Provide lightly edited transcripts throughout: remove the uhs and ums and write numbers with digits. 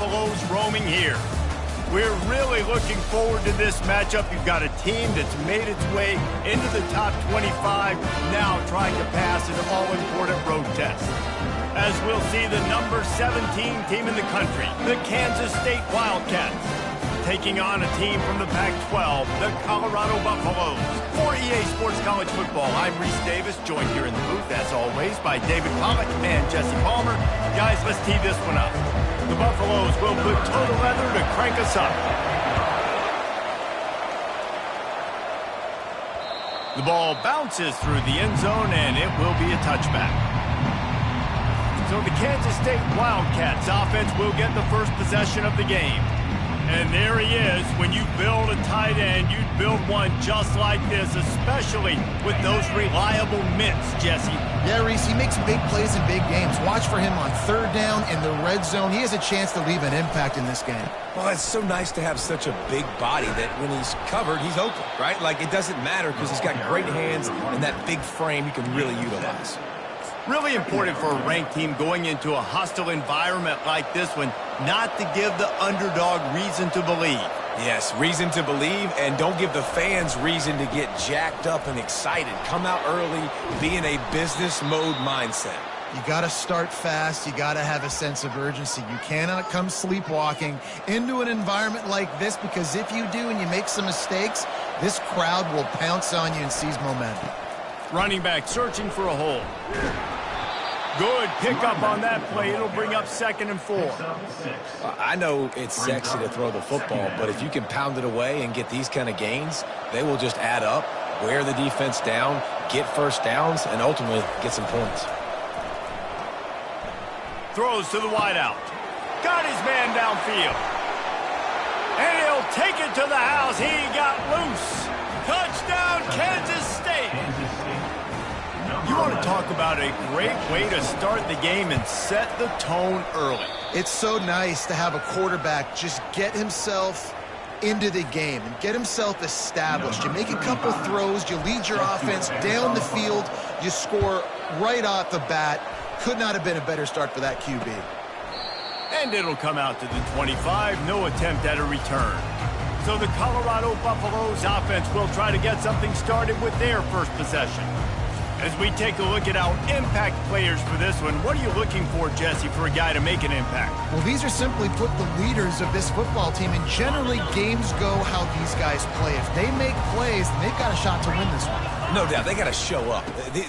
Buffaloes roaming here. We're really looking forward to this matchup. You've got a team that's made its way into the top 25, now trying to pass an all-important road test. As we'll see the number 17 team in the country, the Kansas State Wildcats, taking on a team from the Pac-12, the Colorado Buffaloes. For EA Sports College Football, I'm Reese Davis, joined here in the booth, as always, by David Pollack and Jesse Palmer. Guys, let's tee this one up. The Buffaloes will put total leather to crank us up. The ball bounces through the end zone, and it will be a touchback. So the Kansas State Wildcats offense will get the first possession of the game. And there he is. When you build a tight end, you build one just like this, especially with those reliable mitts, Jesse. Yeah, Reese, he makes big plays in big games. Watch for him on third down in the red zone. He has a chance to leave an impact in this game. Well, it's so nice to have such a big body that when he's covered, he's open, right? Like, it doesn't matter because he's got great hands and that big frame he can really utilize. Really important for a ranked team going into a hostile environment like this one, not to give the underdog reason to believe. Yes, reason to believe, and don't give the fans reason to get jacked up and excited. Come out early, be in a business mode mindset. You got to start fast. You got to have a sense of urgency. You cannot come sleepwalking into an environment like this, because if you do and you make some mistakes, this crowd will pounce on you and seize momentum. Running back searching for a hole. Good pickup on that play. It'll bring up 2nd and 4. I know it's sexy to throw the football, but if you can pound it away and get these kind of gains, they will just add up, wear the defense down, get first downs, and ultimately get some points. Throws to the wideout. Got his man downfield. And he'll take it to the house. He got loose. Touchdown, Kansas State. You want to talk about a great way to start the game and set the tone early. It's so nice to have a quarterback just get himself into the game and get himself established. You make a couple throws, you lead your offense down the field, you score right off the bat. Could not have been a better start for that QB. And it'll come out to the 25, no attempt at a return. So the Colorado Buffaloes offense will try to get something started with their first possession. As we take a look at our impact players for this one, what are you looking for, Jesse, for a guy to make an impact? Well, these are simply put the leaders of this football team, and generally games go how these guys play. If they make plays, then they've got a shot to win this one. No doubt, they got to show up.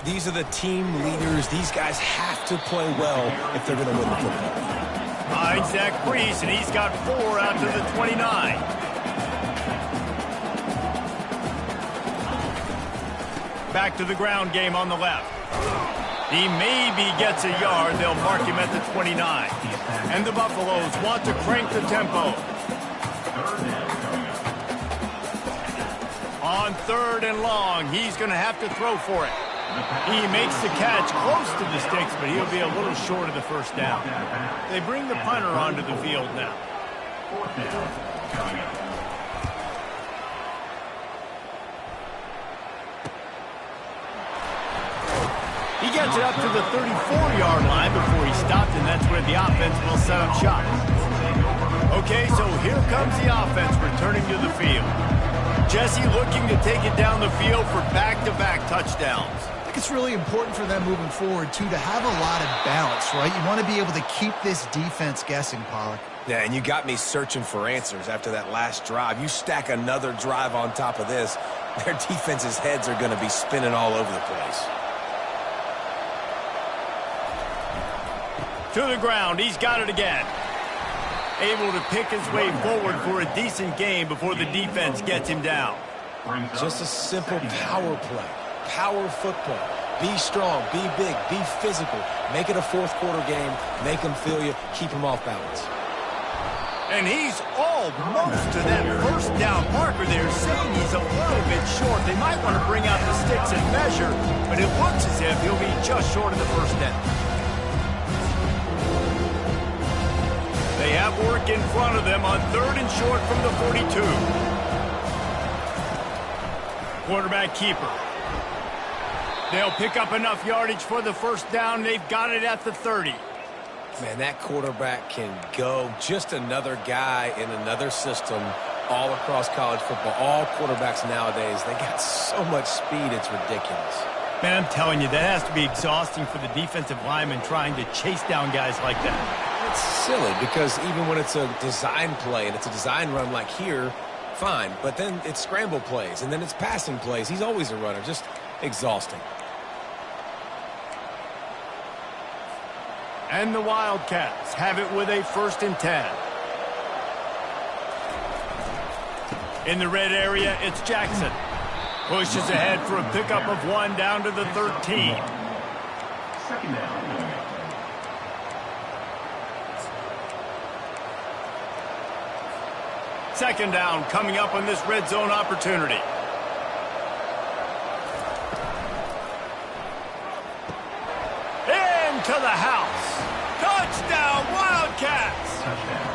These are the team leaders. These guys have to play well if they're going to win the football. Finds Zach Priest, and he's got 4 out to the 29. Back to the ground game on the left. He maybe gets a yard. They'll mark him at the 29. And the Buffaloes want to crank the tempo. On 3rd and long, he's going to have to throw for it. He makes the catch close to the sticks, but he'll be a little short of the first down. They bring the punter onto the field now. He gets it up to the 34-yard line before he stopped, and that's where the offense will set up shop. Okay, so here comes the offense returning to the field. Jesse looking to take it down the field for back-to-back touchdowns. I think it's really important for them moving forward, too, to have a lot of balance, right? You want to be able to keep this defense guessing, Pollack. Yeah, and you got me searching for answers after that last drive. You stack another drive on top of this, their defense's heads are going to be spinning all over the place. To the ground, he's got it again. Able to pick his way forward for a decent game before the defense gets him down. Just a simple power play. Power football. Be strong, be big, be physical. Make it a fourth-quarter game. Make them feel you. Keep them off balance. And he's almost to that first down. Parker there saying he's a little bit short. They might want to bring out the sticks and measure, but it looks as if he'll be just short of the first down. They have work in front of them on 3rd and short from the 42. Quarterback keeper. They'll pick up enough yardage for the first down. They've got it at the 30. Man, that quarterback can go. Just another guy in another system all across college football. All quarterbacks nowadays, they got so much speed, it's ridiculous. Man, I'm telling you, that has to be exhausting for the defensive lineman trying to chase down guys like that. It's silly because even when it's a design play and it's a design run like here, fine. But then it's scramble plays and then it's passing plays. He's always a runner. Just exhausting. And the Wildcats have it with a 1st and 10. In the red area, it's Jackson. Pushes ahead for a pickup of 1 down to the 13. 2nd down. Second down coming up on this red zone opportunity. Into the house. Touchdown, Wildcats! Touchdown.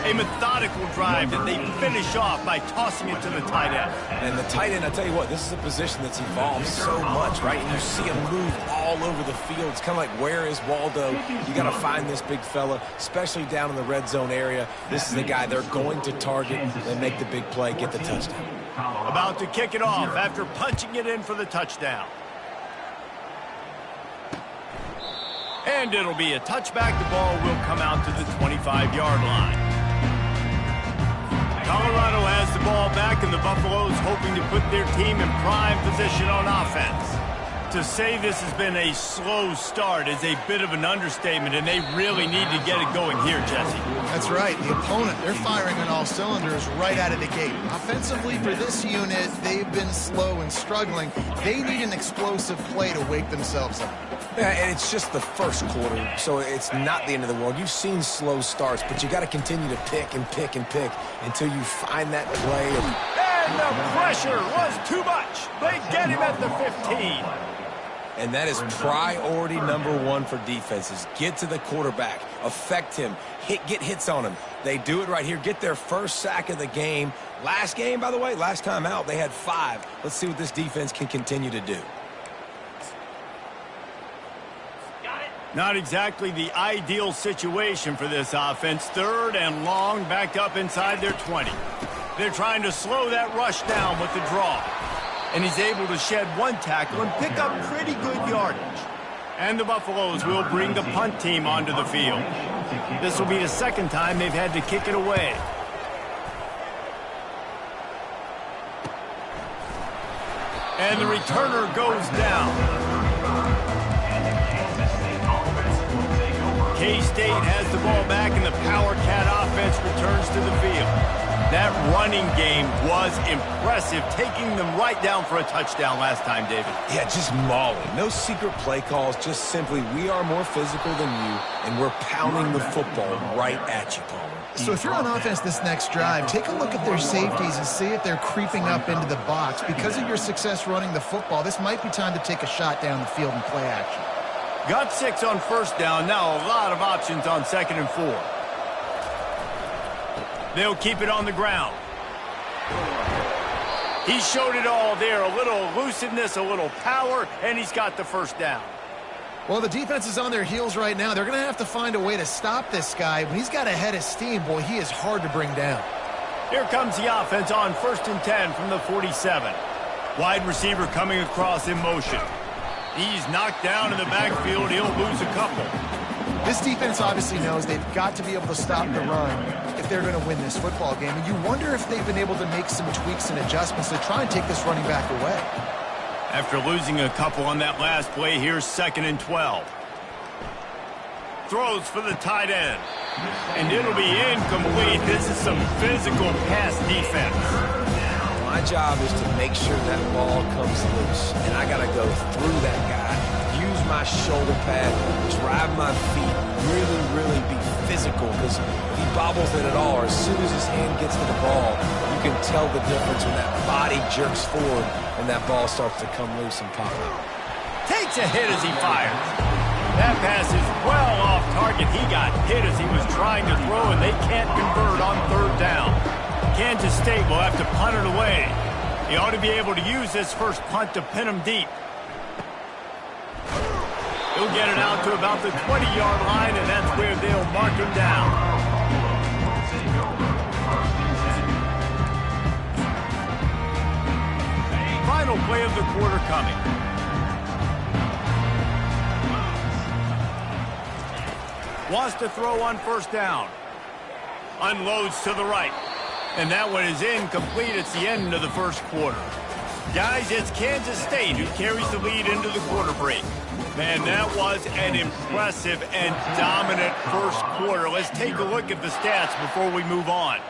A methodical drive that they finish off by tossing it to the tight end. And the tight end, I tell you what, this is a position that's evolved so much, right? And you see him move all over the field. It's kind of like, where is Waldo? You got to find this big fella, especially down in the red zone area. This is the guy they're going to target. They make the big play, get the touchdown. About to kick it off after punching it in for the touchdown. And it'll be a touchback. The ball will come out to the 25-yard line. Colorado has the ball back, and the Buffaloes hoping to put their team in prime position on offense. To say this has been a slow start is a bit of an understatement, and they really need to get it going here, Jesse. That's right. The opponent, they're firing on all cylinders right out of the gate. Offensively, for this unit, they've been slow and struggling. They need an explosive play to wake themselves up. Yeah, and it's just the first quarter, so it's not the end of the world. You've seen slow starts, but you got to continue to pick and pick and pick until you find that play. And the pressure was too much. They get him at the 15. And that is priority number 1 for defenses. Get to the quarterback, affect him, get hits on him. They do it right here. Get their first sack of the game. Last game, by the way, last time out, they had 5. Let's see what this defense can continue to do. Not exactly the ideal situation for this offense. 3rd and long, backed up inside their 20. They're trying to slow that rush down with the draw. And he's able to shed 1 tackle and pick up pretty good yardage. And the Buffaloes will bring the punt team onto the field. This will be the 2nd time they've had to kick it away. And the returner goes down. K-State has the ball back, and the Power Cat offense returns to the field. That running game was impressive, taking them right down for a touchdown last time, David. Yeah, just mauling. No secret play calls, just simply, we are more physical than you, and we're pounding the football right at you, Palmer. So if you're on offense this next drive, take a look at their safeties and see if they're creeping up into the box. Because of your success running the football, this might be time to take a shot down the field and play action. Got 6 on 1st down. Now a lot of options on 2nd and 4. They'll keep it on the ground. He showed it all there. A little elusiveness, a little power, and he's got the 1st down. Well, the defense is on their heels right now. They're going to have to find a way to stop this guy. When he's got a head of steam, boy, he is hard to bring down. Here comes the offense on 1st and 10 from the 47. Wide receiver coming across in motion. He's knocked down in the backfield. He'll lose a couple. This defense obviously knows they've got to be able to stop the run if they're going to win this football game. And you wonder if they've been able to make some tweaks and adjustments to try and take this running back away. After losing a couple on that last play, here's 2nd and 12. Throws for the tight end. And it'll be incomplete. This is some physical pass defense. My job is to make sure that ball comes loose, and I got to go through that guy, use my shoulder pad, drive my feet, really be physical, because if he bobbles it at all, or as soon as his hand gets to the ball, you can tell the difference when that body jerks forward and that ball starts to come loose and pop out. Takes a hit as he fires. That pass is well off target. He got hit as he was trying to throw, and they can't convert on 3rd down. Kansas State will have to punt it away. He ought to be able to use this first punt to pin him deep. He'll get it out to about the 20-yard line, and that's where they'll mark him down. Final play of the quarter coming. Wants to throw on first down. Unloads to the right. And that one is incomplete. It's the end of the first quarter. Guys, it's Kansas State who carries the lead into the quarter break. Man, that was an impressive and dominant first quarter. Let's take a look at the stats before we move on.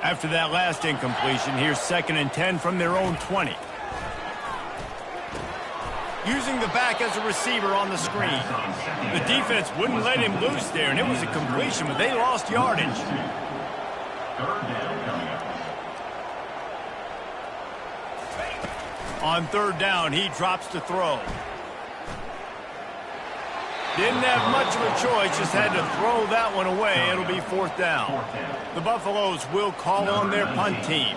After that last incompletion, here's 2nd and 10 from their own 20. Using the back as a receiver on the screen. The defense wouldn't let him loose there, and it was a completion, but they lost yardage. On third down, he drops to throw. Didn't have much of a choice, just had to throw that one away. It'll be 4th down. The Buffaloes will call on their punt team.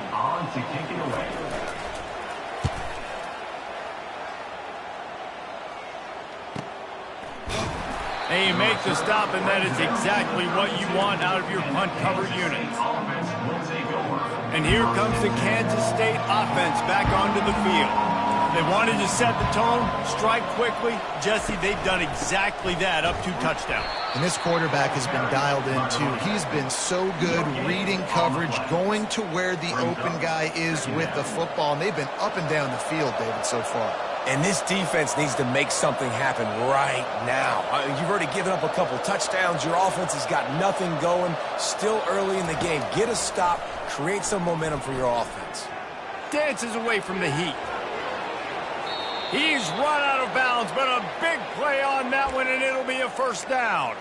They make the stop, and that is exactly what you want out of your punt cover units. And here comes the Kansas State offense back onto the field. They wanted to set the tone, strike quickly. Jesse, they've done exactly that, up 2 touchdowns. And this quarterback has been dialed in, too. He's been so good reading coverage, going to where the open guy is with the football. And they've been up and down the field, David, so far. And this defense needs to make something happen right now. You've already given up a couple touchdowns. Your offense has got nothing going. Still early in the game. Get a stop. Create some momentum for your offense. Dances away from the heat. He's run out of bounds, but a big play on that one, and it'll be a 1st down.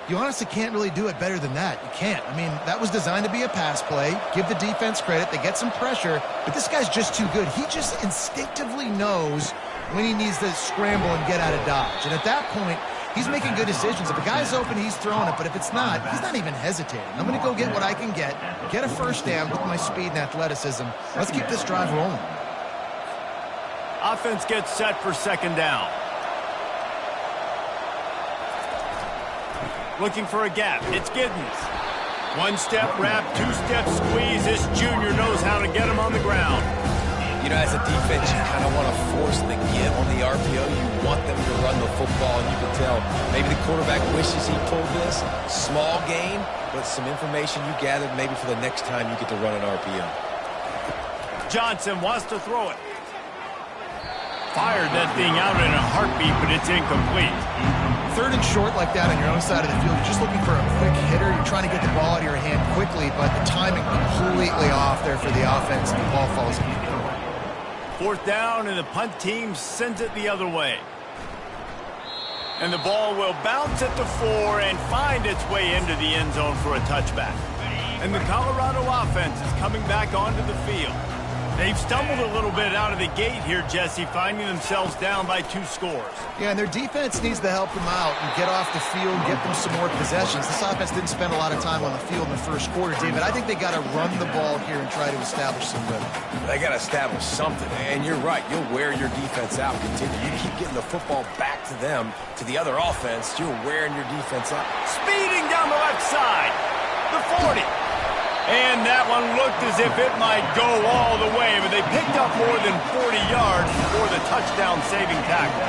You honestly can't really do it better than that. You can't. I mean, that was designed to be a pass play. Give the defense credit. They get some pressure, but this guy's just too good. He just instinctively knows when he needs to scramble and get out of dodge. And at that point, he's making good decisions. If a guy's open, he's throwing it, but if it's not, he's not even hesitating. I'm going to go get what I can get a 1st down with my speed and athleticism. Let's keep this drive rolling. Offense gets set for 2nd down. Looking for a gap. It's Giddens. 1-step wrap, 2-step squeeze. This junior knows how to get him on the ground. You know, as a defense, you kind of want to force the give on the RPO. You want them to run the football, and you can tell maybe the quarterback wishes he pulled this. Small gain, but some information you gathered maybe for the next time you get to run an RPO. Johnson wants to throw it. Fired that thing out in a heartbeat, but it's incomplete. 3rd and short like that on your own side of the field, you're just looking for a quick hitter. You're trying to get the ball out of your hand quickly, but the timing completely off there for the offense, and the ball falls in. 4th down, and the punt team sends it the other way. And the ball will bounce at the 4 and find its way into the end zone for a touchback. And the Colorado offense is coming back onto the field. They've stumbled a little bit out of the gate here, Jesse, finding themselves down by 2 scores. Yeah, and their defense needs to help them out and get off the field, get them some more possessions. This offense didn't spend a lot of time on the field in the first quarter, David. I think they got to run the ball here and try to establish some rhythm. They got to establish something, and you're right. You'll wear your defense out. Continue. You keep getting the football back to them, to the other offense. You're wearing your defense out. Speeding down the left side, the 40. And that one looked as if it might go all the way, but they picked up more than 40 yards before the touchdown-saving tackle.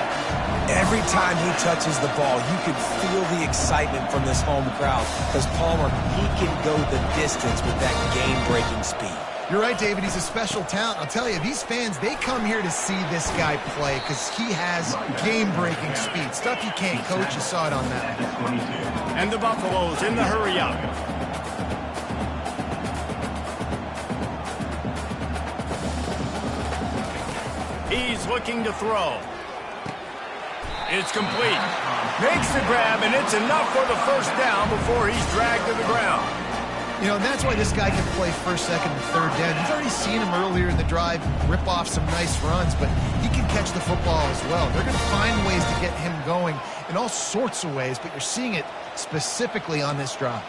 Every time he touches the ball, you can feel the excitement from this home crowd because Palmer, he can go the distance with that game-breaking speed. You're right, David. He's a special talent. I'll tell you, these fans, they come here to see this guy play because he has game-breaking speed. Stuff you can't coach. You saw it on that. And the Buffaloes in the hurry-up. He's looking to throw. It's complete. Makes the grab, and it's enough for the 1st down before he's dragged to the ground. You know, and that's why this guy can play 1st, 2nd, and 3rd down. You've already seen him earlier in the drive rip off some nice runs, but he can catch the football as well. They're going to find ways to get him going in all sorts of ways, but you're seeing it specifically on this drive.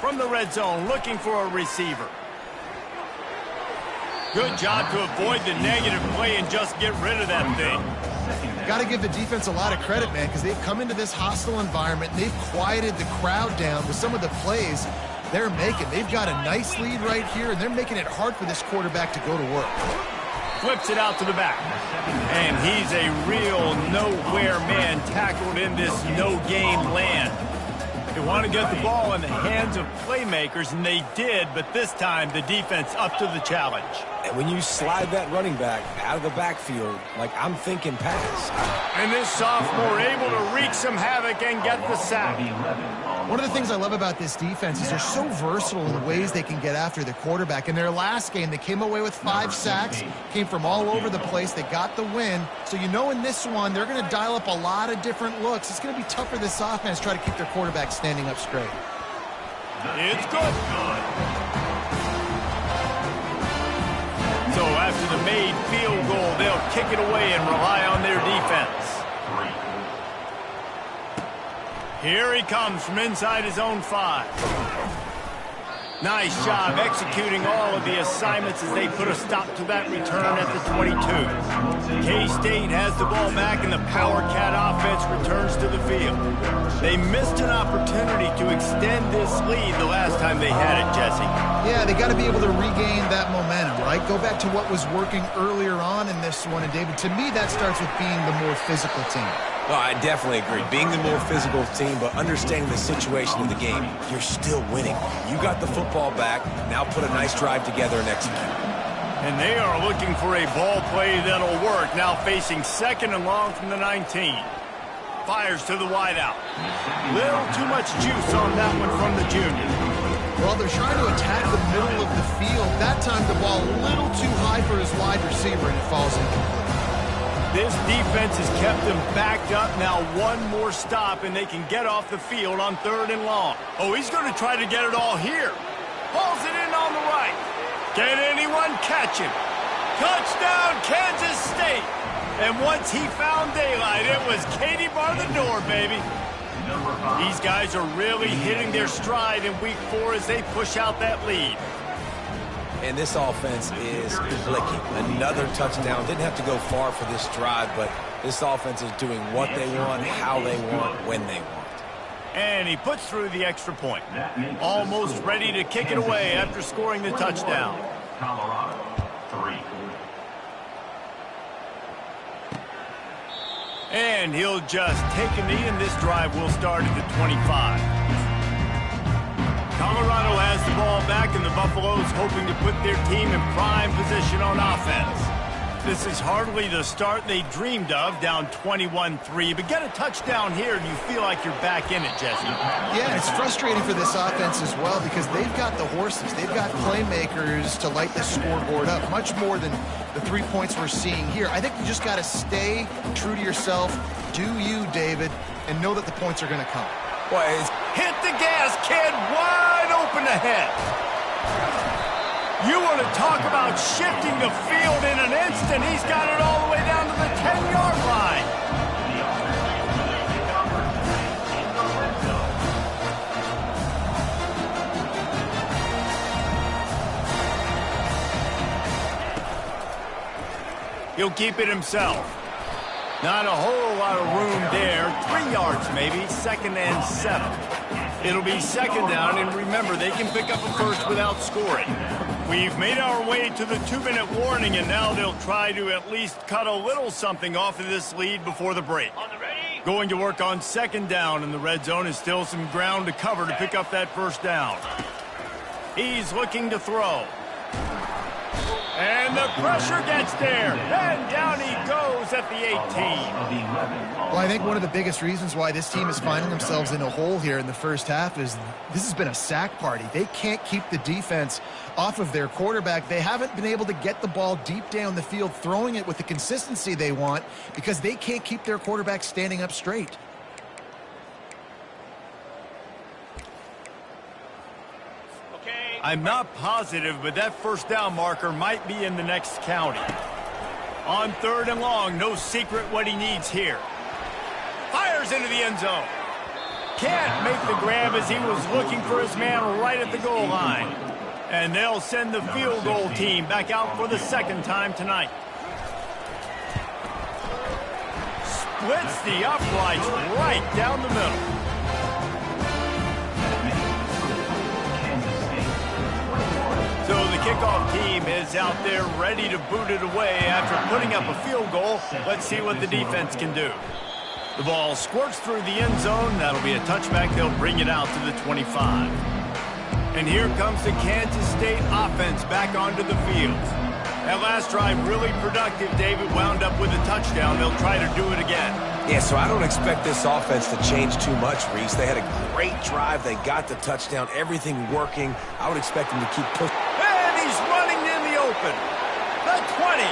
From the red zone, looking for a receiver. Good job to avoid the negative play and just get rid of that thing. Got to give the defense a lot of credit, man, because they've come into this hostile environment and they've quieted the crowd down with some of the plays they're making. They've got a nice lead right here, and they're making it hard for this quarterback to go to work. Flips it out to the back. And he's a real nowhere man tackled in this no-game land. They want to get the ball in the hands of playmakers, and they did, but this time the defense up to the challenge. And when you slide that running back out of the backfield, like I'm thinking pass. And this sophomore able to wreak some havoc and get the sack. One of the things I love about this defense is they're so versatile in the ways they can get after the quarterback. In their last game, they came away with 5 sacks, came from all over the place. They got the win. So you know in this one, they're going to dial up a lot of different looks. It's going to be tough for this offense to try to keep their quarterback standing up straight. It's good. So after the made field goal, they'll kick it away and rely on their defense. Here he comes from inside his own 5. Nice job executing all of the assignments as they put a stop to that return at the 22. K-State has the ball back and the Power Cat offense returns to the field. They missed an opportunity to extend this lead the last time they had it, Jesse. Yeah, they got to be able to regain that momentum, right? Go back to what was working earlier on in this one. And, David, to me, that starts with being the more physical team. No, I definitely agree. Being the more physical team, but understanding the situation of the game, you're still winning. You got the football back. Now put a nice drive together and execute. And they are looking for a ball play that'll work. Now facing 2nd and long from the 19. Fires to the wideout. Little too much juice on that one from the junior. Well, they're trying to attack the middle of the field. That time the ball a little too high for his wide receiver, and it falls incomplete. This defense has kept them backed up. Now one more stop, and they can get off the field on 3rd and long. Oh, he's going to try to get it all here. Hauls it in on the right. Can anyone catch him? Touchdown, Kansas State. And once he found daylight, it was Katie bar the door, baby. These guys are really hitting their stride in week 4 as they push out that lead. And this offense is clicking. Another touchdown. Didn't have to go far for this drive, but this offense is doing what they want, how they want, when they want. And he puts through the extra point. Almost ready to kick it away after scoring the touchdown. Colorado, 3. And he'll just take a knee, and this drive will start at the 25. Colorado has the ball back, and the Buffaloes hoping to put their team in prime position on offense. This is hardly the start they dreamed of, down 21-3. But get a touchdown here, and you feel like you're back in it, Jesse. Yeah, it's frustrating for this offense as well because they've got the horses. They've got playmakers to light the scoreboard up, much more than the 3 points we're seeing here. I think you just got to stay true to yourself, do you, David, and know that the points are going to come. Boy, hit the gas, kid, wide open ahead. You want to talk about shifting the field in an instant. He's got it all the way down to the 10-yard line. He'll keep it himself. Not a whole lot of room there. 3 yards maybe, 2nd and 7. It'll be 2nd down, and remember, they can pick up a first without scoring. We've made our way to the 2-minute warning, and now they'll try to at least cut a little something off of this lead before the break. Going to work on 2nd down, and the red zone is still some ground to cover to pick up that 1st down. He's looking to throw. And the pressure gets there. And down he goes at the 18. Well, I think one of the biggest reasons why this team is finding themselves in a hole here in the first half is this has been a sack party. They can't keep the defense off of their quarterback. They haven't been able to get the ball deep down the field, throwing it with the consistency they want because they can't keep their quarterback standing up straight. I'm not positive, but that 1st down marker might be in the next county. On 3rd and long, no secret what he needs here. Fires into the end zone. Can't make the grab as he was looking for his man right at the goal line. And they'll send the field goal team back out for the second time tonight. Splits the uprights right down the middle. So the kickoff team is out there ready to boot it away after putting up a field goal. Let's see what the defense can do. The ball squirts through the end zone. That'll be a touchback. They'll bring it out to the 25. And here comes the Kansas State offense back onto the field. That last drive really productive. David wound up with a touchdown. They'll try to do it again. Yeah, so I don't expect this offense to change too much, Reese. They had a great drive. They got the touchdown. Everything working. I would expect them to keep pushing. And he's running in the open. The 20.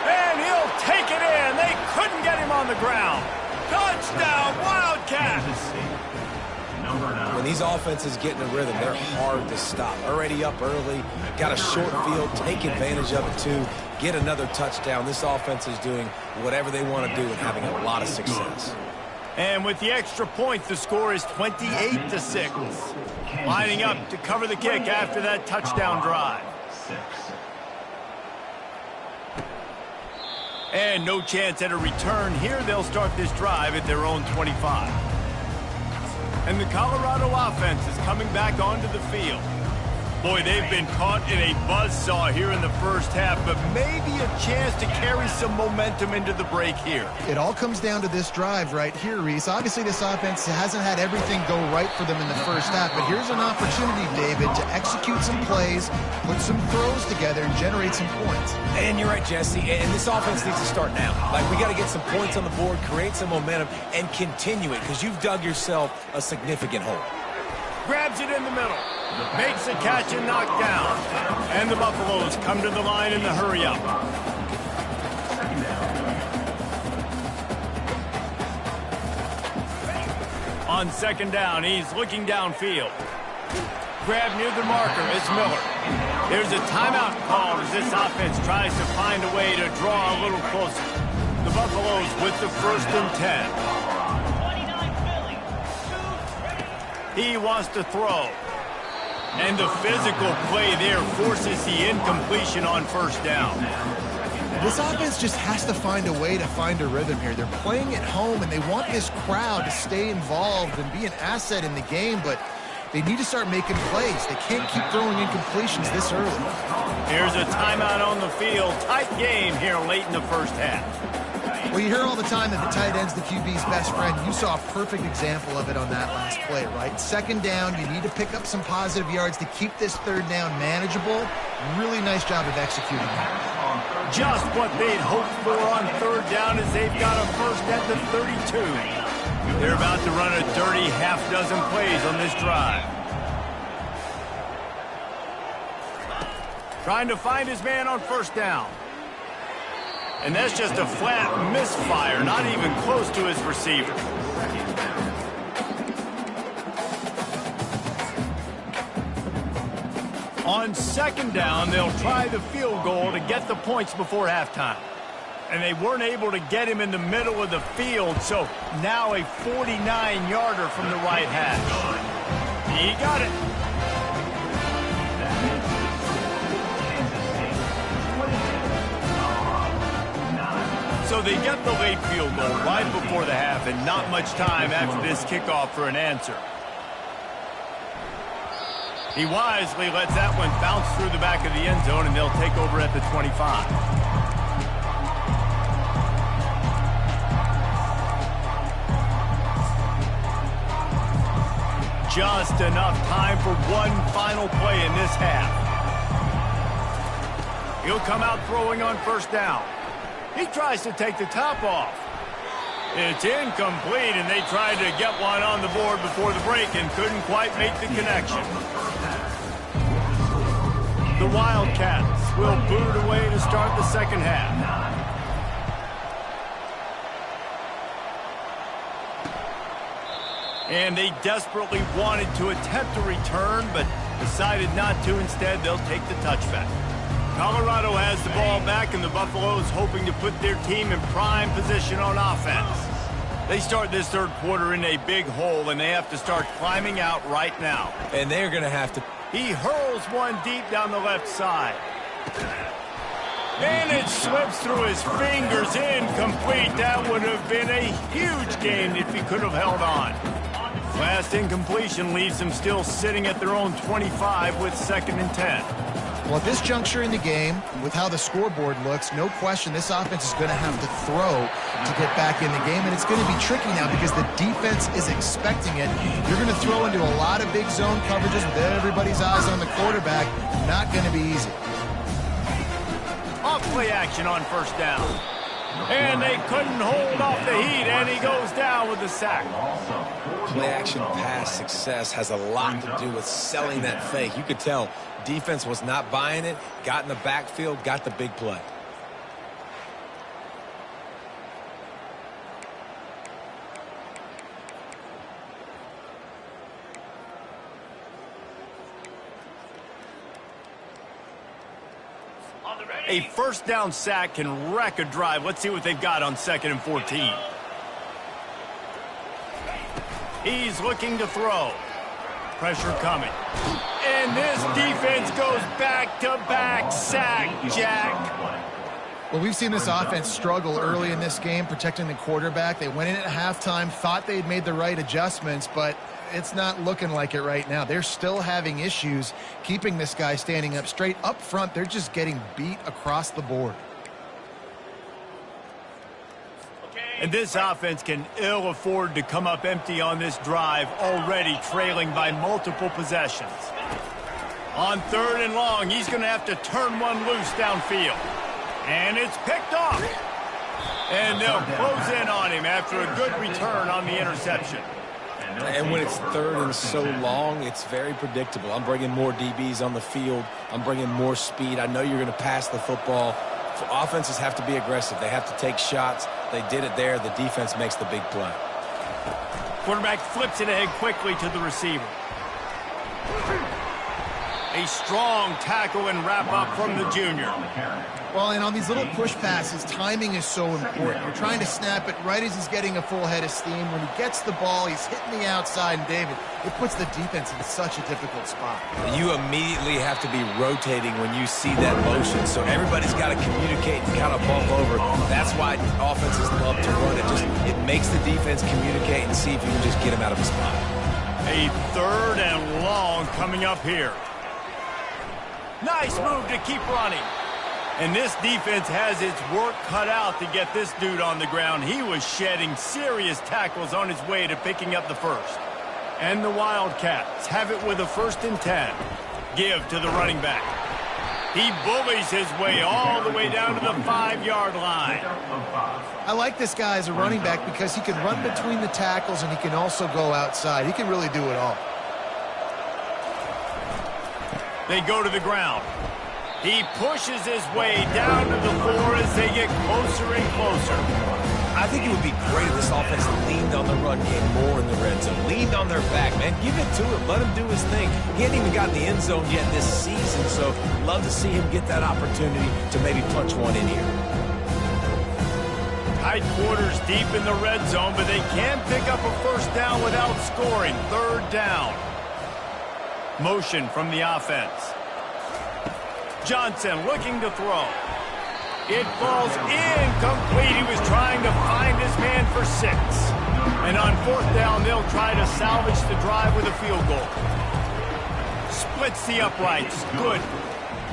And he'll take it in. They couldn't get him on the ground. Touchdown, Wildcats. When these offenses get in a rhythm, they're hard to stop. Already up early, got a short field, take advantage of it too, get another touchdown. This offense is doing whatever they want to do and having a lot of success. And with the extra point, the score is 28-6. Lining up to cover the kick after that touchdown drive. And no chance at a return here. They'll start this drive at their own 25. And the Colorado offense is coming back onto the field. Boy, they've been caught in a buzzsaw here in the first half, but maybe a chance to carry some momentum into the break here. It all comes down to this drive right here, Reese. Obviously, this offense hasn't had everything go right for them in the first half, but here's an opportunity, David, to execute some plays, put some throws together, and generate some points. And you're right, Jesse, and this offense needs to start now. Like, we got to get some points on the board, create some momentum, and continue it, because you've dug yourself a significant hole. Grabs it in the middle. Makes the catch and knocked down. And the Buffaloes come to the line in the hurry-up. On second down, he's looking downfield. Grab near the marker, it's Miller. There's a timeout called as this offense tries to find a way to draw a little closer. The Buffaloes with the 1st and 10. He wants to throw. And the physical play there forces the incompletion on first down. This offense just has to find a way to find a rhythm here. They're playing at home, and they want this crowd to stay involved and be an asset in the game, but they need to start making plays. They can't keep throwing incompletions this early. Here's a timeout on the field. Tight game here late in the first half. Well, you hear all the time that the tight end's the QB's best friend. You saw a perfect example of it on that last play, right? Second down, you need to pick up some positive yards to keep this third down manageable. Really nice job of executing that. Just what they'd hoped for on third down as they've got a first at the 32. They're about to run a dirty half-dozen plays on this drive. Trying to find his man on first down. And that's just a flat misfire, not even close to his receiver. On second down, they'll try the field goal to get the points before halftime. And they weren't able to get him in the middle of the field, so now a 49-yarder from the right hash. He got it. So they get the late field goal right before the half, and not much time after this kickoff for an answer. He wisely lets that one bounce through the back of the end zone, and they'll take over at the 25. Just enough time for one final play in this half. He'll come out throwing on first down. He tries to take the top off. It's incomplete, and they tried to get one on the board before the break and couldn't quite make the connection. The Wildcats will boot it away to start the second half. And they desperately wanted to attempt a return, but decided not to. Instead, they'll take the touchback. Colorado has the ball back, and the Buffaloes hoping to put their team in prime position on offense. They start this third quarter in a big hole, and they have to start climbing out right now. And they're going to have to He hurls one deep down the left side. And it slips through his fingers, incomplete. That would have been a huge gain if he could have held on. Last incompletion leaves them still sitting at their own 25 with 2nd and 10. Well, at this juncture in the game, with how the scoreboard looks, no question this offense is going to have to throw to get back in the game, and it's going to be tricky now because the defense is expecting it. You're going to throw into a lot of big zone coverages with everybody's eyes on the quarterback. Not going to be easy. Off play action on 1st down. And they couldn't hold off the heat, and he goes down with the sack. Play action pass success has a lot to do with selling that fake. You could tell defense was not buying it, got in the backfield, got the big play. A 1st down sack can wreck a drive. Let's see what they've got on 2nd and 14. He's looking to throw. Pressure coming. And this defense goes back-to-back sack, Jack. Well, we've seen this offense struggle early in this game protecting the quarterback. They went in at halftime, thought they'd made the right adjustments, but it's not looking like it right now. They're still having issues keeping this guy standing up straight. Up front, they're just getting beat across the board. And this offense can ill afford to come up empty on this drive, already trailing by multiple possessions. On 3rd and long, he's going to have to turn one loose downfield. And it's picked off. And they'll close in on him after a good return on the interception. And when it's 3rd and so long, it's very predictable. I'm bringing more DBs on the field. I'm bringing more speed. I know you're going to pass the football. Offenses have to be aggressive. They have to take shots. They did it there. The defense makes the big play. Quarterback flips it ahead quickly to the receiver. A strong tackle and wrap-up from the junior. Well, and on these little push passes, timing is so important. You're trying to snap it right as he's getting a full head of steam. When he gets the ball, he's hitting the outside, and David, it puts the defense in such a difficult spot. You immediately have to be rotating when you see that motion, so everybody's got to communicate and kind of bump over. That's why offenses love to run it. It makes the defense communicate and see if you can just get him out of a spot. A 3rd and long coming up here. Nice move to keep running. And this defense has its work cut out to get this dude on the ground. He was shedding serious tackles on his way to picking up the 1st. And the Wildcats have it with a 1st and 10. Give to the running back. He bullies his way all the way down to the 5-yard line. I like this guy as a running back because he can run between the tackles and he can also go outside. He can really do it all. They go to the ground. He pushes his way down to the floor as they get closer and closer. I think it would be great if this offense leaned on the run game more in the red zone. Leaned on their back, man. Give it to him. Let him do his thing. He hasn't even gotten the end zone yet this season, so love to see him get that opportunity to maybe punch one in here. Tight quarters deep in the red zone, but they can pick up a 1st down without scoring. 3rd down. Motion from the offense. Johnson looking to throw. It falls incomplete. He was trying to find his man for 6. And on 4th down, they'll try to salvage the drive with a field goal. Splits the uprights. Good.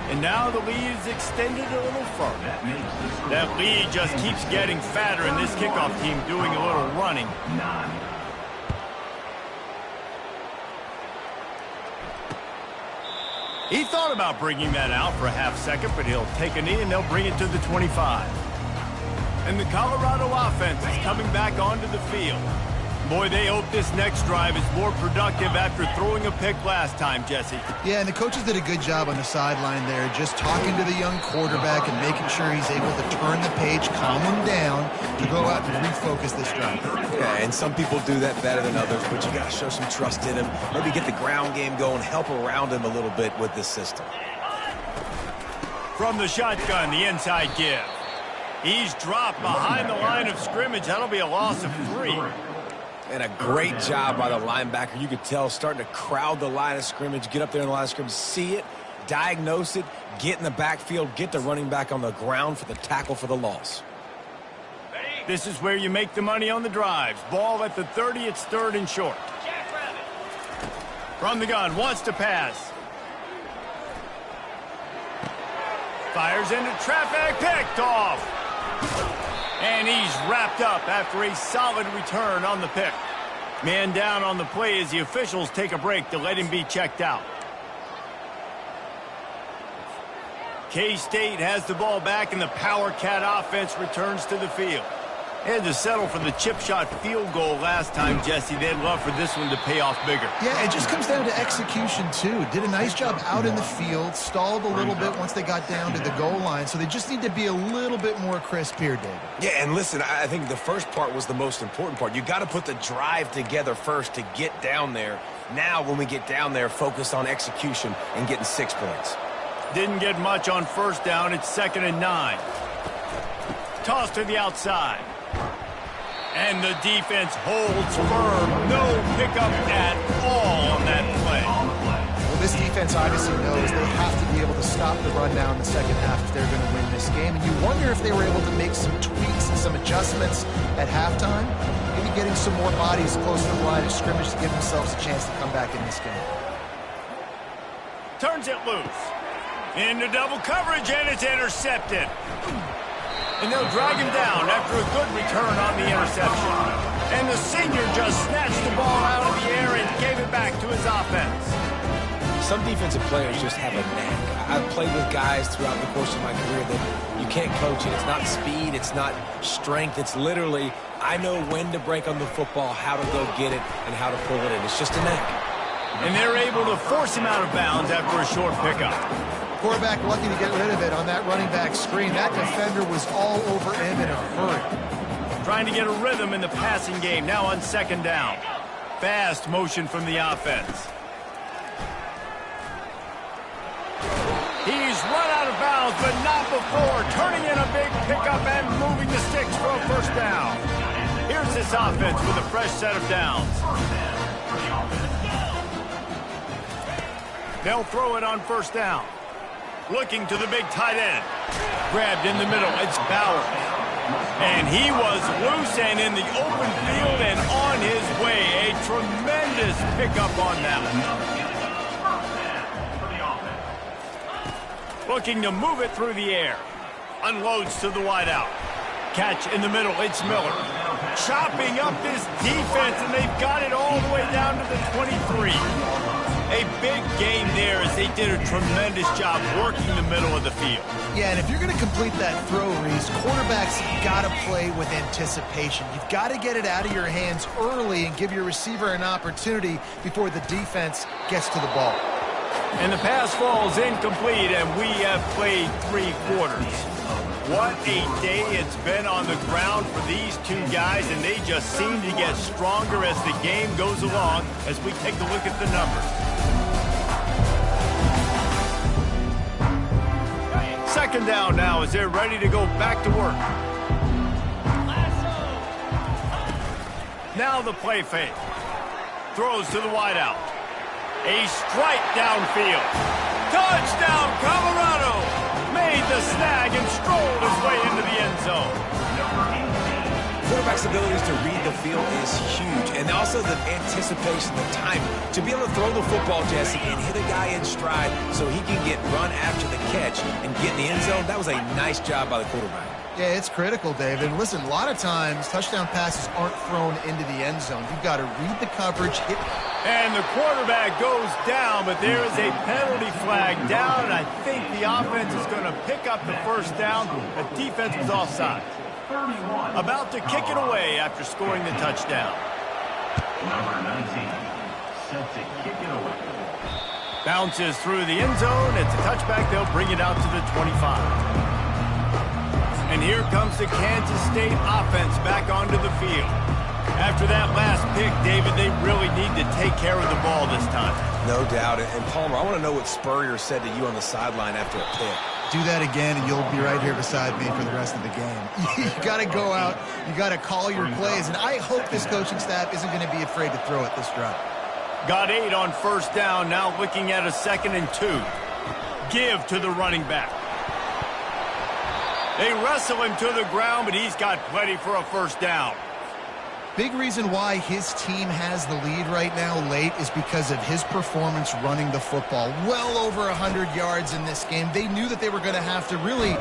And now the lead is extended a little further. That lead just keeps getting fatter, and this kickoff team doing a little running. He thought about bringing that out for a half-second, but he'll take a knee and they'll bring it to the 25. And the Colorado offense is coming back onto the field. Boy, they hope this next drive is more productive after throwing a pick last time, Jesse. Yeah, and the coaches did a good job on the sideline there, just talking to the young quarterback and making sure he's able to turn the page, calm him down, to go out and refocus this drive. Yeah, and some people do that better than others, but you got to show some trust in him. Maybe get the ground game going, help around him a little bit with this system. From the shotgun, the inside give. He's dropped behind the line of scrimmage. That'll be a loss of 3. And a great job by the linebacker. You could tell starting to crowd the line of scrimmage, get up there in the line of scrimmage, see it, diagnose it, get in the backfield, get the running back on the ground for the tackle for the loss. This is where you make the money on the drives. Ball at the 30, it's 3rd and short. From the gun, wants to pass. Fires into traffic, picked off. And he's wrapped up after a solid return on the pick. Man down on the play as the officials take a break to let him be checked out. K-State has the ball back, and the Power Cat offense returns to the field. Had to settle for the chip shot field goal last time, Jesse. They'd love for this one to pay off bigger. Yeah, it just comes down to execution, too. Did a nice job out in the field, stalled a little bit once they got down to the goal line, so they just need to be a little bit more crisp here, David. Yeah, and listen, I think the first part was the most important part. You got to put the drive together first to get down there. Now, when we get down there, focus on execution and getting 6 points. Didn't get much on first down. It's 2nd and 9. Toss to the outside. And the defense holds firm. No pickup at all on that play. Well, this defense obviously knows they have to be able to stop the run down in the second half if they're going to win this game. And you wonder if they were able to make some tweaks and some adjustments at halftime. Maybe getting some more bodies close to the line of scrimmage to give themselves a chance to come back in this game. Turns it loose. Into double coverage, and it's intercepted. And they'll drag him down after a good return on the interception. And the senior just snatched the ball out of the air and gave it back to his offense. Some defensive players just have a knack. I've played with guys throughout the course of my career that you can't coach it. It's not speed, it's not strength. It's literally, I know when to break on the football, how to go get it, and how to pull it in. It's just a knack. And they're able to force him out of bounds after a short pickup. Quarterback lucky to get rid of it on that running back screen. That defender was all over him in a hurry. Trying to get a rhythm in the passing game, now on 2nd down. Fast motion from the offense. He's run out of bounds, but not before. Turning in a big pickup and moving the sticks for a first down. Here's this offense with a fresh set of downs. They'll throw it on first down. Looking to the big tight end. Grabbed in the middle. It's Bauer. And he was loose and in the open field and on his way. A tremendous pickup on that one. Looking to move it through the air. Unloads to the wideout. Catch in the middle. It's Miller. Chopping up this defense, and they've got it all the way down to the 23. A big game there as they did a tremendous job working the middle of the field. Yeah, and if you're going to complete that throw, Reese, quarterbacks got to play with anticipation. You've got to get it out of your hands early and give your receiver an opportunity before the defense gets to the ball. And the pass falls incomplete, and we have played 3 quarters. What a day it's been on the ground for these two guys, and they just seem to get stronger as the game goes along as we take a look at the numbers. 2nd down now as they're ready to go back to work. Now the play fake. Throws to the wideout. A strike downfield. Touchdown, Colorado! Made the snag and strolled his way into the end zone. Quarterback's abilities to read the field is huge, and also the anticipation, the time to be able to throw the football, Jesse, and hit a guy in stride so he can get run after the catch and get in the end zone. That was a nice job by the quarterback. Yeah, it's critical, David. Listen, a lot of times touchdown passes aren't thrown into the end zone. You've got to read the coverage, hit. And the quarterback goes down, but there is a penalty flag down, and I think the offense is going to pick up the first down. The defense was offside. About to kick it away after scoring the touchdown. Number 19, set to kick it away. Bounces through the end zone. It's a touchback. They'll bring it out to the 25. And here comes the Kansas State offense back onto the field. After that last pick, David, they really need to take care of the ball this time. No doubt. And Palmer, I want to know what Spurrier said to you on the sideline after a pick. Do that again, and you'll be right here beside me for the rest of the game. You got to go out. You got to call your plays, and I hope this coaching staff isn't going to be afraid to throw it this drive. Got 8 on first down, now looking at a 2nd and 2. Give to the running back. They wrestle him to the ground, but he's got plenty for a first down. Big reason why his team has the lead right now late is because of his performance running the football. Well over 100 yards in this game. They knew that they were going to have to really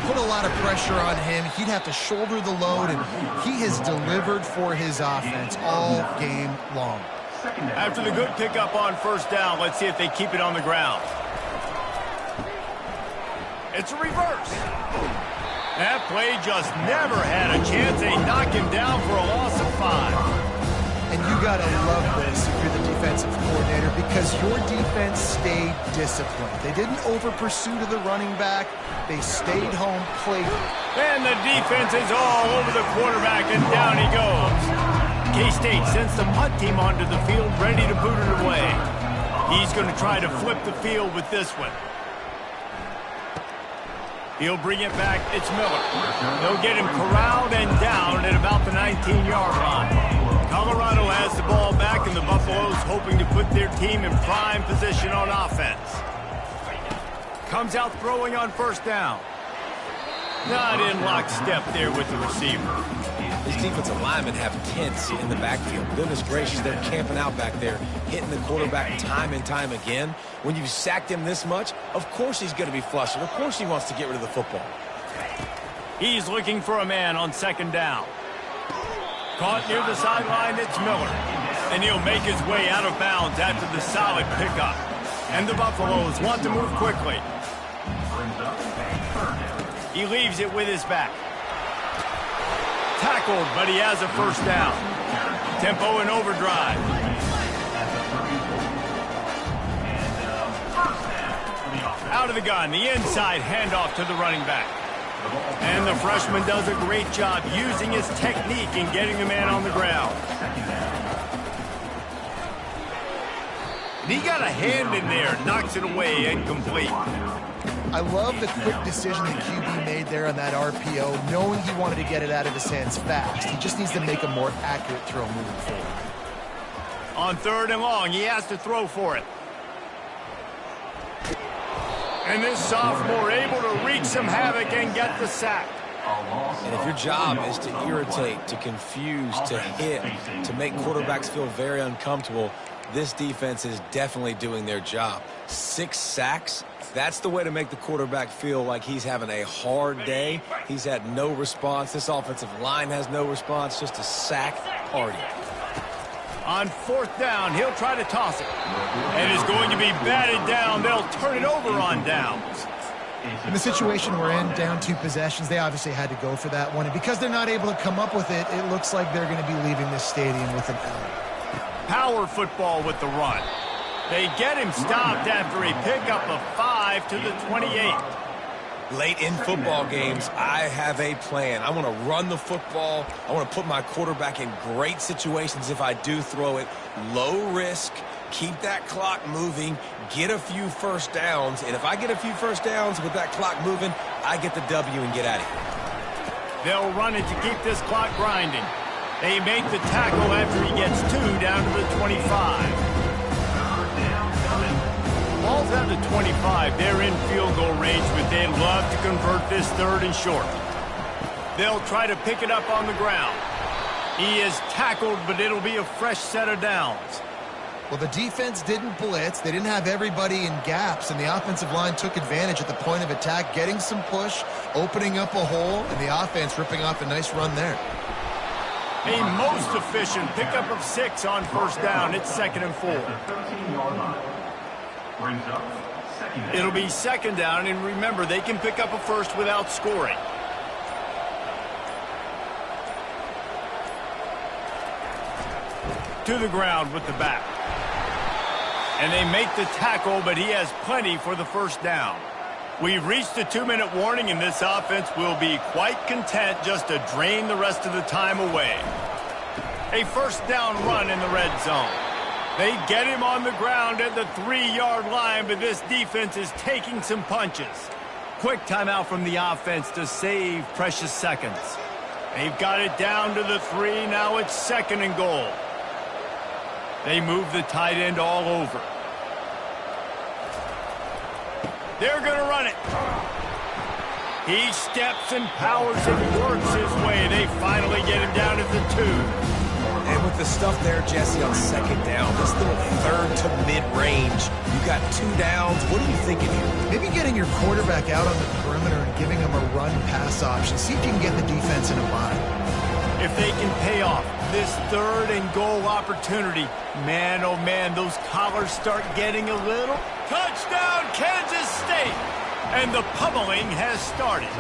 put a lot of pressure on him. He'd have to shoulder the load, and he has delivered for his offense all game long. After the good pickup on first down, let's see if they keep it on the ground. It's a reverse. That play just never had a chance. They knock him down for a loss of 5. And you got to love this if you're the defensive coordinator, because your defense stayed disciplined. They didn't over-pursue to the running back. They stayed home, played. And the defense is all over the quarterback, and down he goes. K-State sends the punt team onto the field, ready to boot it away. He's going to try to flip the field with this one. He'll bring it back. It's Miller. They'll get him corralled and down at about the 19-yard line. Colorado has the ball back, and the Buffaloes hoping to put their team in prime position on offense. Comes out throwing on first down. Not in lockstep there with the receiver. These defensive linemen have tents in the backfield. Goodness gracious, they're camping out back there, hitting the quarterback time and time again. When you've sacked him this much, of course he's going to be flustered. Of course he wants to get rid of the football. He's looking for a man on 2nd down. Caught near the sideline, it's Miller. And he'll make his way out of bounds after the solid pickup. And the Buffaloes want to move quickly. He leaves it with his back. Tackled, but he has a first down. Tempo and overdrive. Out of the gun, the inside handoff to the running back. And the freshman does a great job using his technique in getting the man on the ground. And he got a hand in there, knocks it away, incomplete. I love the quick decision the QB made there on that RPO, knowing he wanted to get it out of his hands fast. He just needs to make a more accurate throw moving forward. On 3rd and long, he has to throw for it. And this sophomore able to wreak some havoc and get the sack. And if your job is to irritate, to confuse, to hit, to make quarterbacks feel very uncomfortable, this defense is definitely doing their job. 6 sacks, that's the way to make the quarterback feel like he's having a hard day. He's had no response. This offensive line has no response, just a sack party. On 4th down, he'll try to toss it. And is going to be batted down. They'll turn it over on downs. In the situation we're in, down 2 possessions, they obviously had to go for that one. And because they're not able to come up with it, it looks like they're going to be leaving this stadium with an L. Power football with the run. They get him stopped after a pickup of 5 to the 28. Late in football games, I have a plan. I want to run the football. I want to put my quarterback in great situations if I do throw it. Low risk, keep that clock moving, get a few first downs. And if I get a few first downs with that clock moving, I get the W and get out of here. They'll run it to keep this clock grinding. They make the tackle after he gets 2 down to the 25. Ball's out to 25. They're in field goal range, but they'd love to convert this 3rd and short. They'll try to pick it up on the ground. He is tackled, but it'll be a fresh set of downs. Well, the defense didn't blitz. They didn't have everybody in gaps, and the offensive line took advantage at the point of attack, getting some push, opening up a hole, and the offense ripping off a nice run there. A most efficient pickup of 6 on first down. It's 2nd and 4. It'll be 2nd down, and remember, they can pick up a first without scoring. To the ground with the back. And they make the tackle, but he has plenty for the first down. We've reached the 2-minute warning, and this offense will be quite content just to drain the rest of the time away. A first down run in the red zone. They get him on the ground at the 3-yard line, but this defense is taking some punches. Quick timeout from the offense to save precious seconds. They've got it down to the 3. Now it's 2nd and goal. They move the tight end all over. They're going to run it. He steps and powers and works his way. They finally get him down at the 2. And with the stuff there, Jesse, on 2nd down, this little 3rd to mid-range, you got 2 downs. What are you thinking here? Maybe getting your quarterback out on the perimeter and giving him a run-pass option. See if you can get the defense in a bind. If they can pay off this 3rd and goal opportunity, man, oh man, those collars start getting a little. Touchdown, Kansas State! And the pummeling has started.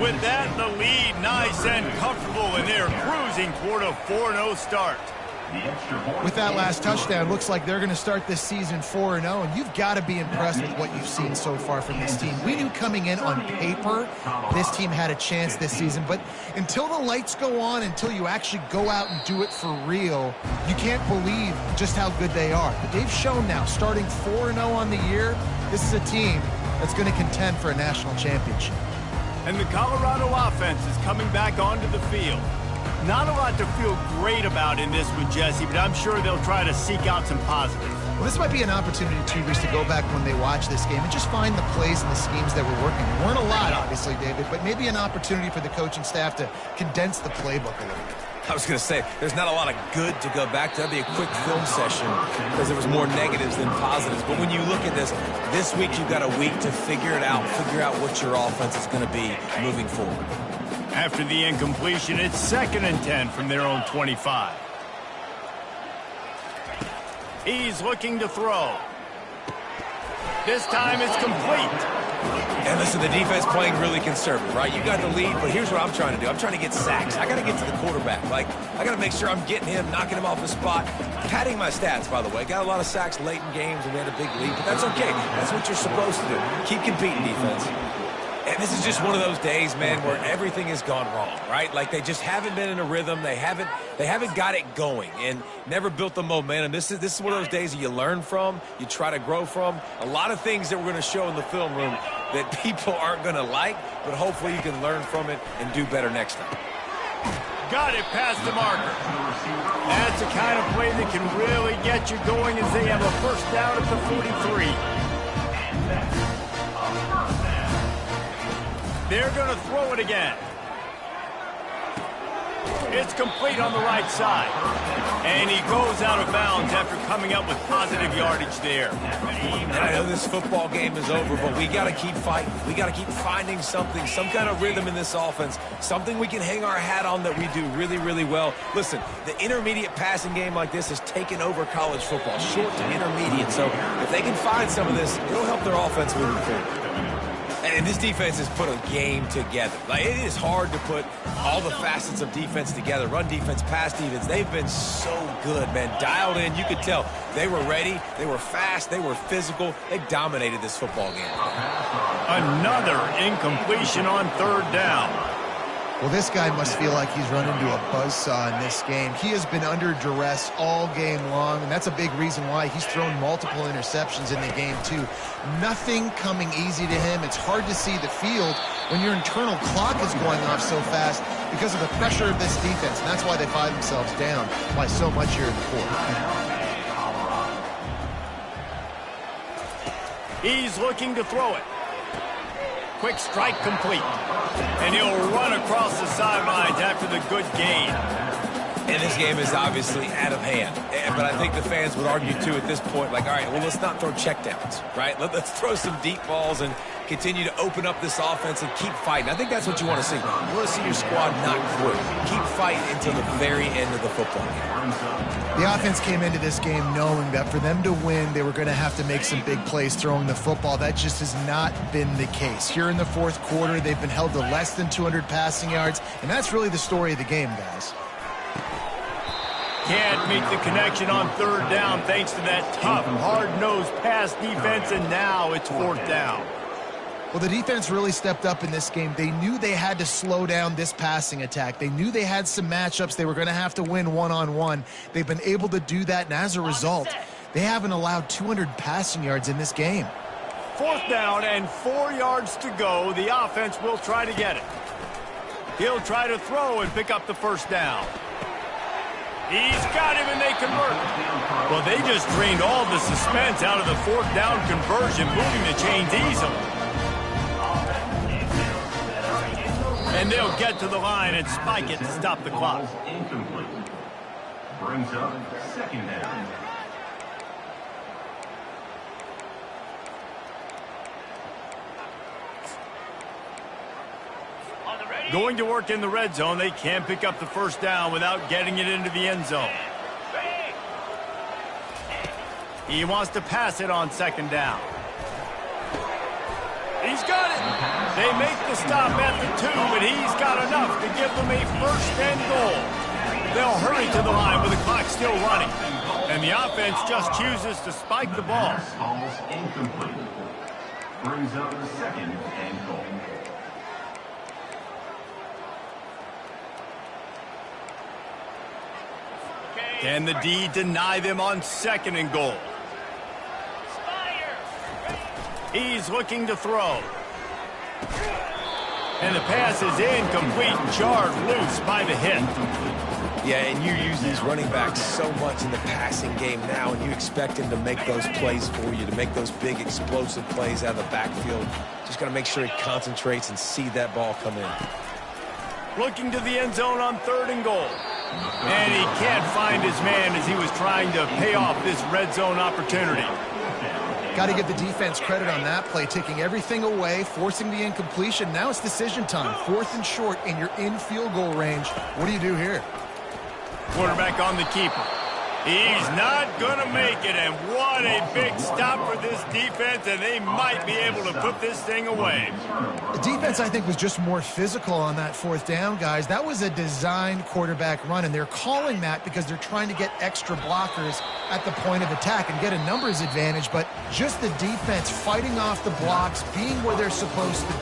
With that, the lead nice and comfortable, and they're cruising toward a 4-0 start. With that last touchdown, looks like they're going to start this season 4-0, and you've got to be impressed with what you've seen so far from this team. We knew coming in on paper this team had a chance this season, but until the lights go on, until you actually go out and do it for real, you can't believe just how good they are. But they've shown now, starting 4-0 on the year, this is a team that's going to contend for a national championship. And the Colorado offense is coming back onto the field. Not a lot to feel great about in this one, Jesse, but I'm sure they'll try to seek out some positives. Well, this might be an opportunity, too, Reese, to go back when they watch this game and just find the plays and the schemes that were working. There weren't a lot, obviously, David, but maybe an opportunity for the coaching staff to condense the playbook a little bit. I was going to say, there's not a lot of good to go back to. That'd be a quick film session because there was more negatives than positives. But when you look at this week you've got a week to figure it out, figure out what your offense is going to be moving forward. After the incompletion, it's 2nd and 10 from their own 25. He's looking to throw. This time it's complete. And listen, the defense playing really conservative, right? You got the lead, but here's what I'm trying to do. I'm trying to get sacks. I got to get to the quarterback. Like, I got to make sure I'm getting him, knocking him off the spot. Padding my stats, by the way. Got a lot of sacks late in games, and we had a big lead, but that's okay. That's what you're supposed to do. Keep competing, defense. And this is just one of those days, man, where everything has gone wrong, right? Like, they just haven't been in a rhythm. They haven't got it going and never built the momentum. This is one of those days that you learn from, you try to grow from. A lot of things that we're going to show in the film room that people aren't going to like, but hopefully you can learn from it and do better next time. Got it past the marker. That's the kind of play that can really get you going as they have a 1st down at the 43. They're going to throw it again. It's complete on the right side. And he goes out of bounds after coming up with positive yardage there. And I know this football game is over, but we got to keep fighting. We got to keep finding something, some kind of rhythm in this offense, something we can hang our hat on that we do really, really well. Listen, the intermediate passing game like this has taken over college football, short to intermediate. So if they can find some of this, it'll help their offense moving forward. And this defense has put a game together. Like, it is hard to put all the facets of defense together. Run defense, pass defense. They've been so good, man. Dialed in. You could tell they were ready. They were fast. They were physical. They dominated this football game. Another incompletion on 3rd down. Well, this guy must feel like he's run into a buzzsaw in this game. He has been under duress all game long, and that's a big reason why he's thrown multiple interceptions in the game, too. Nothing coming easy to him. It's hard to see the field when your internal clock is going off so fast because of the pressure of this defense, and that's why they find themselves down by so much here in the 4th. He's looking to throw it. Quick strike complete. And he'll run across the sidelines after the good gain. And this game is obviously out of hand. But I think the fans would argue, too, at this point, like, all right, well, let's not throw checkdowns, right? Let's throw some deep balls and continue to open up this offense and keep fighting. I think that's what you want to see. You want to see your squad not quit. Keep fighting until the very end of the football game. The offense came into this game knowing that for them to win, they were going to have to make some big plays throwing the football. That just has not been the case. Here in the 4th quarter, they've been held to less than 200 passing yards, and that's really the story of the game, guys. Can't make the connection on 3rd down thanks to that tough, hard-nosed pass defense, and now it's 4th down. Well, the defense really stepped up in this game. They knew they had to slow down this passing attack. They knew they had some matchups they were going to have to win one-on-one. They've been able to do that, and as a result, they haven't allowed 200 passing yards in this game. 4th down and 4 yards to go. The offense will try to get it. He'll try to throw and pick up the 1st down. He's got him, and they convert. Well, they just drained all the suspense out of the 4th down conversion, moving the chains easily. And they'll get to the line and spike it to stop the clock. Incomplete. Brings up 2nd down. Going to work in the red zone. They can't pick up the 1st down without getting it into the end zone. He wants to pass it on 2nd down. He's got it. They make the stop at the 2, but he's got enough to give them a 1st and goal. They'll hurry to the line with the clock still running. And the offense just chooses to spike the ball. Pass falls incomplete. Brings up 2nd and goal. Can the D deny them on 2nd and goal? He's looking to throw. And the pass is incomplete, jarred loose by the hit. Yeah, and you use these running backs so much in the passing game now, and you expect him to make those plays for you, to make those big explosive plays out of the backfield. Just got to make sure he concentrates and see that ball come in. Looking to the end zone on 3rd and goal. And he can't find his man as he was trying to pay off this red zone opportunity. Got to give the defense credit on that play, taking everything away, forcing the incompletion. Now it's decision time. 4th and short, and you're in field goal range. What do you do here? Quarterback on the keeper. He's not going to make it, and what a big stop for this defense, and they might be able to put this thing away. The defense, I think, was just more physical on that 4th down, guys. That was a designed quarterback run, and they're calling that because they're trying to get extra blockers at the point of attack and get a numbers advantage, but just the defense fighting off the blocks, being where they're supposed to be.